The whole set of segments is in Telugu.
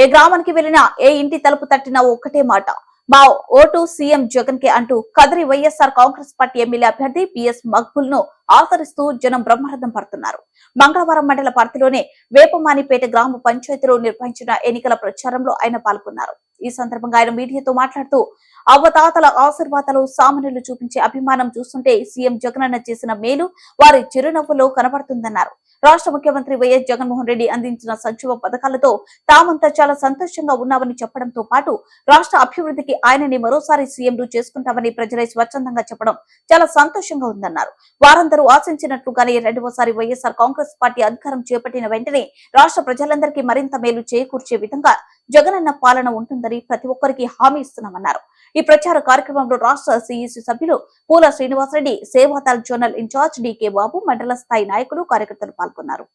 ఏ గ్రామానికి వెళ్లినా ఏ ఇంటి తలుపు తట్టినా ఒక్కటే మాట, మా ఓటు సీఎం జగన్ కే అంటూ కదిరి వైఎస్ఆర్ కాంగ్రెస్ పార్టీ ఎమ్మెల్యే అభ్యర్థి పిఎస్ మక్బుల్ ను ఆదరిస్తూ జనం బ్రహ్మరథం పడుతున్నారు. మంగళవారం మండల పరిధిలోని వేపమానిపేట గ్రామ పంచాయతీలో నిర్వహించిన ఎన్నికల ప్రచారంలో ఆయన పాల్గొన్నారు. ఈ సందర్భంగా ఆయన మీడియాతో మాట్లాడుతూ అవ్వతాతల ఆశీర్వాదాలు సామాన్యులు చూపించే అభిమానం చూస్తుంటే సీఎం జగనన్న చేసిన మేలు వారి చిరునవ్వులో కనబడుతుందన్నారు. రాష్ట్ర ముఖ్యమంత్రి వైఎస్ జగన్మోహన్ రెడ్డి అందించిన సంక్షేమ పథకాలతో తామంతా చాలా సంతోషంగా ఉన్నామని చెప్పడంతో పాటు రాష్ట్ర అభివృద్ధికి ఆయనని మరోసారి సీఎంలు చేసుకుంటామని ప్రజలే స్వచ్ఛందంగా చెప్పడం చాలా సంతోషంగా ఉందన్నారు. వారందరూ ఆశించినట్లుగానే రెండవసారి వైఎస్ఆర్ కాంగ్రెస్ పార్టీ అధికారం చేపట్టిన వెంటనే రాష్ట్ర ప్రజలందరికీ మరింత మేలు చేకూర్చే విధంగా జగనన్న పాలన ఉంటుందని ప్రతి ఒక్కరికి హామీ ఇస్తున్నామన్నారు. ఈ ప్రచార కార్యక్రమంలో రాష్ట్ర సిఇసి సభ్యులు Poola Srinivasa Reddy, Seva Dal zonal incharge DK Babu, మండల స్థాయి నాయకులు, కార్యకర్తలు పాల్గొన్నారు.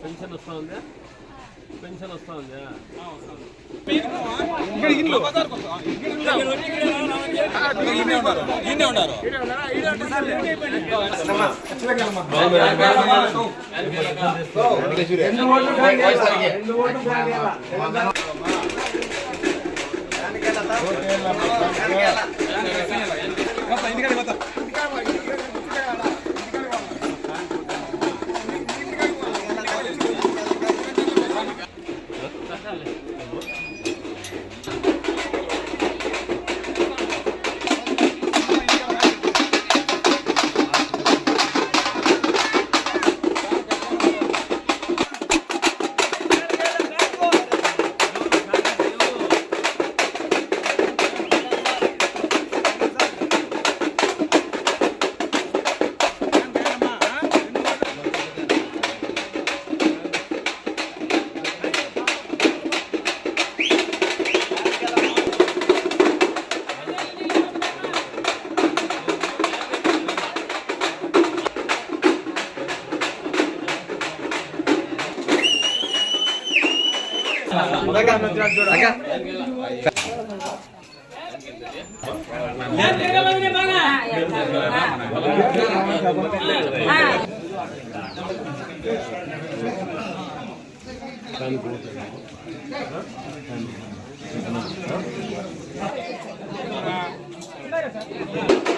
పెన్షన్ వస్తా ఉందా? పెన్షన్ వస్తా ఉందా? Thank you.